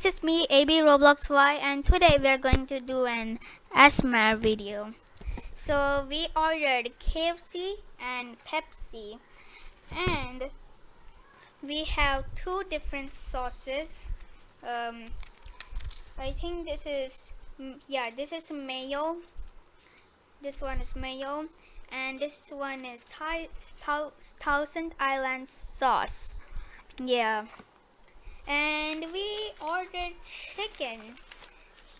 is me, AB Roblox Y, and today we are going to do an ASMR video. So we ordered KFC and Pepsi, and we have two different sauces. I think this is this is mayo. This one is mayo, and this one is Thousand Island sauce. Yeah. And we ordered chicken.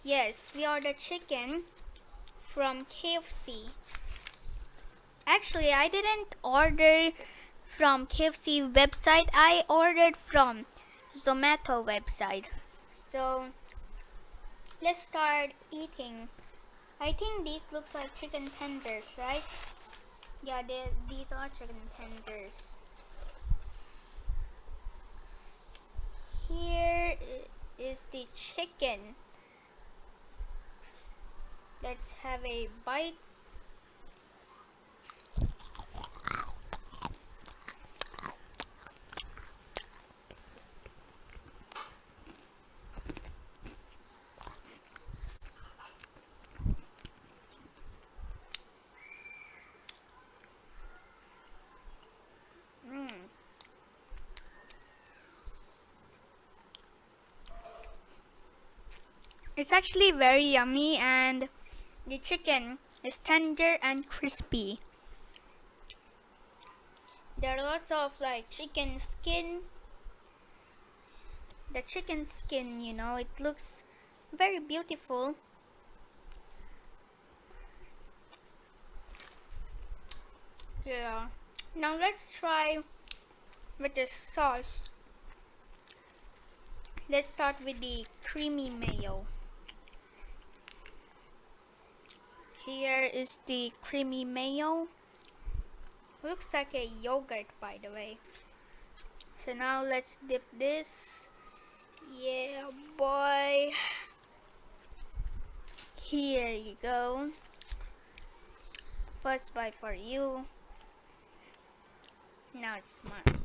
Yes, we ordered chicken from KFC. Actually, I didn't order from KFC website. I ordered from Zomato website. So let's start eating. I think these looks like chicken tenders, right? Yeah, these are chicken tenders. Here is the chicken. Let's have a bite. It's actually very yummy, and the chicken is tender and crispy. There are lots of like chicken skin. The chicken skin, you know, it looks very beautiful. Yeah. Now let's try with the sauce. Let's start with the creamy mayo. Here is the creamy mayo. Looks like a yogurt, by the way. So now let's dip this. Yeah, boy. Here you go. First bite for you. Now it's mine.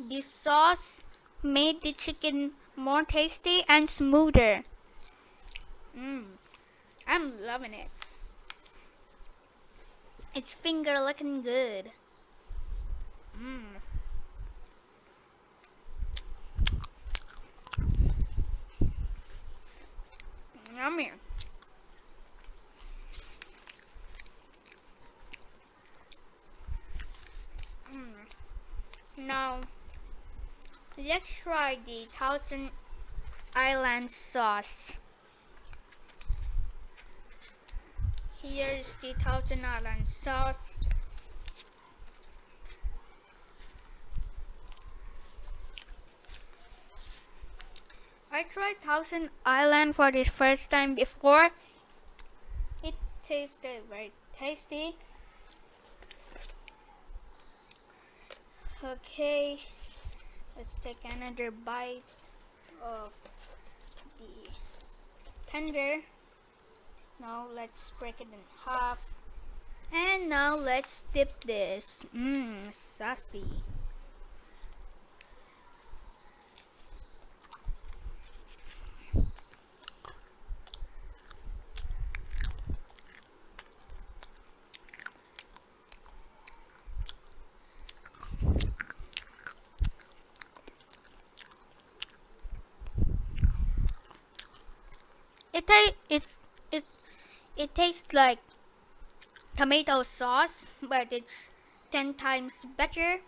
The sauce made the chicken more tasty and smoother. I'm loving it. It's finger looking good. Yummy. Now let's try the Thousand Island sauce. Here's the Thousand Island sauce. I tried Thousand Island for the first time before. It tasted very tasty. Okay, let's take another bite of the tender. Now let's break it in half. And now let's dip this. Saucy. It tastes like tomato sauce, but it's 10 times better.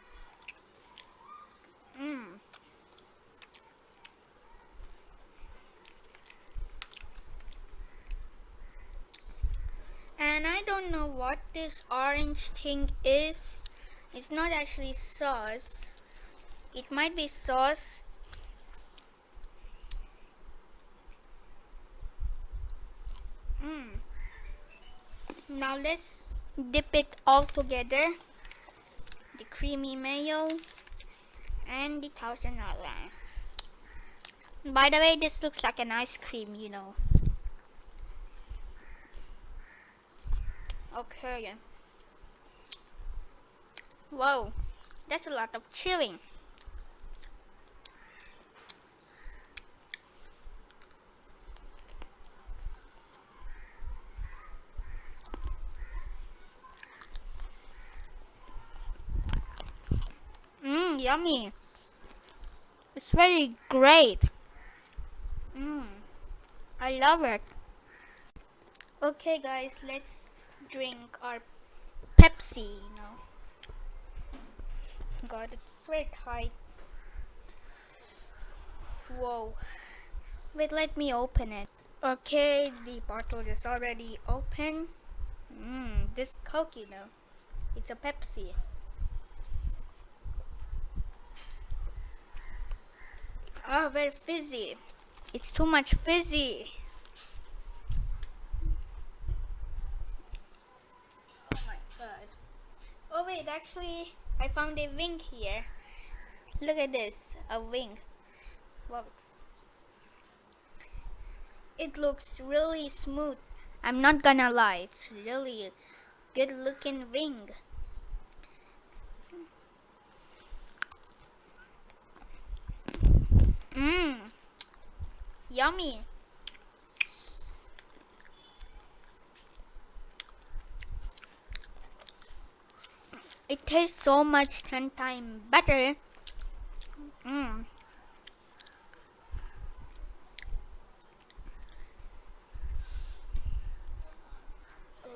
And I don't know what this orange thing is. It's not actually sauce. It might be sauce. Now let's dip it all together. The creamy mayo and the Thousand Island. By the way, this looks like an ice cream, you know. Okay. Whoa, that's a lot of chewing. Yummy. It's very great. Mmm, I love it. Okay, guys, let's drink our Pepsi. God, it's very tight. Whoa. Wait, let me open it. Okay, the bottle is already open. This Coke, it's a Pepsi. Oh, very fizzy. It's too much fizzy. Oh my god. Oh wait, actually, I found a wing here. Look at this, a wing. Wow. It looks really smooth. I'm not gonna lie, it's really good looking wing. Mmm, yummy. It tastes so much 10 times better. Mmm.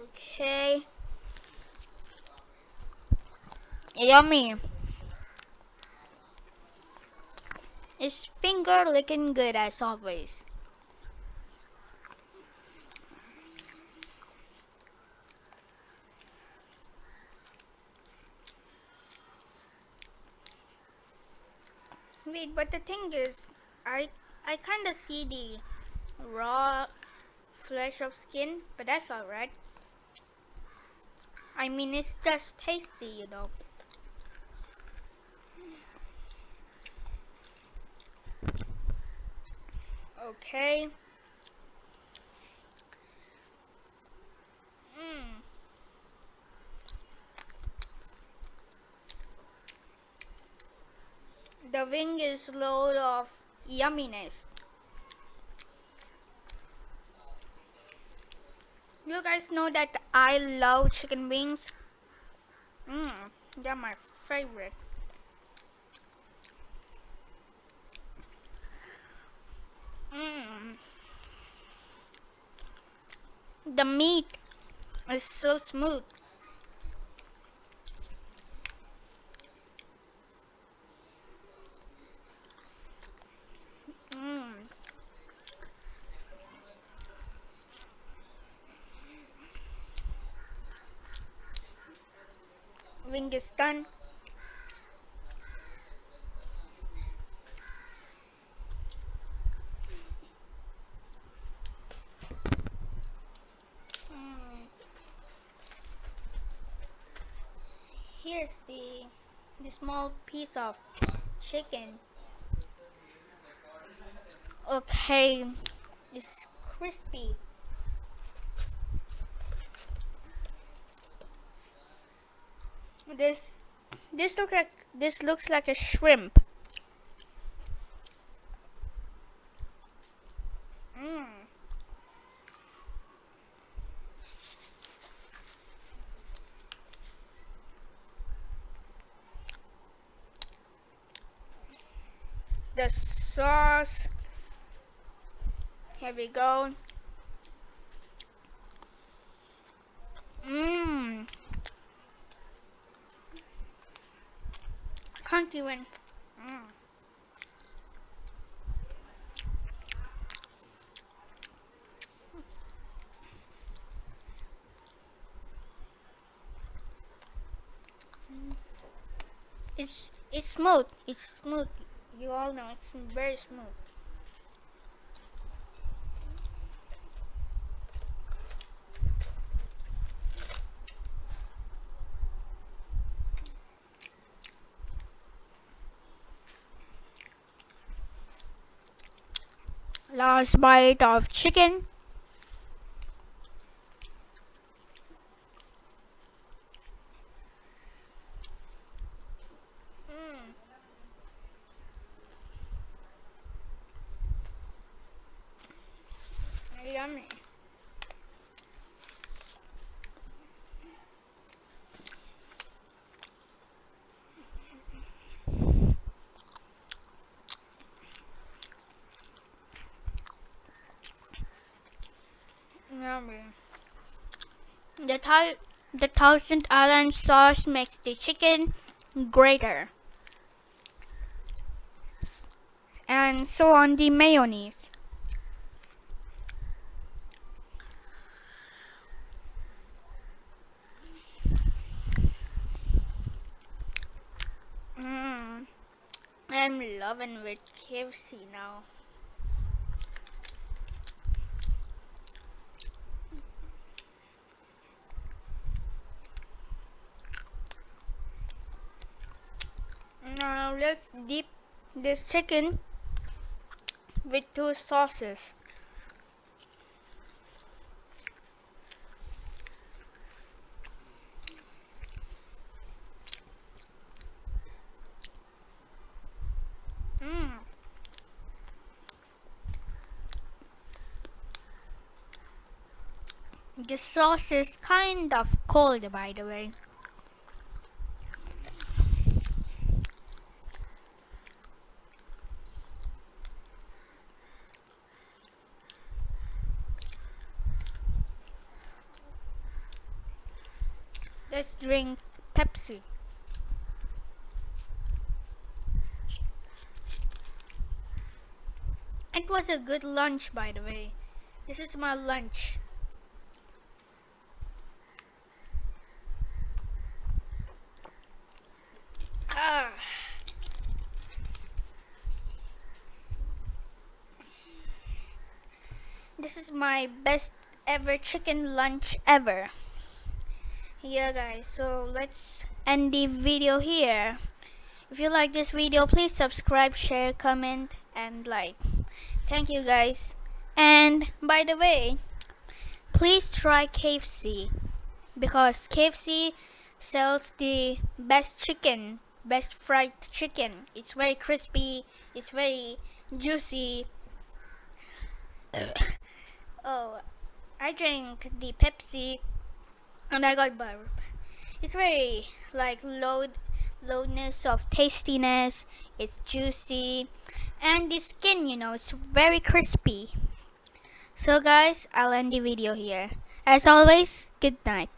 Okay. Yummy. It's finger licking good as always. Wait, but the thing is, I kind of see the raw flesh of skin, but that's alright. I mean, it's just tasty. Okay. Mmm. The wing is load of yumminess. You guys know that I love chicken wings. They're my favorite. Mmm. The meat is so smooth. Mmm. Wing is done. Mm. Here's the small piece of chicken. Okay, it's crispy. This this looks like a shrimp. Mmm. The sauce. Here we go. Mmm. Can't even. Mm. It's smooth. It's smooth. You all know it's very smooth. Last bite of chicken. the Thousand Island sauce makes the chicken greater. And so on the mayonnaise. I'm loving with KFC now. Now let's dip this chicken with 2 sauces. The sauce is kind of cold, by the way. Let's drink Pepsi. It was a good lunch, by the way. This is my lunch. This is my best ever chicken lunch ever. Yeah guys, so let's end the video here. If you like this video, please subscribe, share, comment, and like. Thank you guys. And by the way, please try KFC because KFC sells the best chicken, best fried chicken. It's very crispy, it's very juicy. Oh, I drank the Pepsi and I got burp. It's very like loudness of tastiness. It's juicy and the skin, it's very crispy. So guys, I'll end the video here. As always, good night.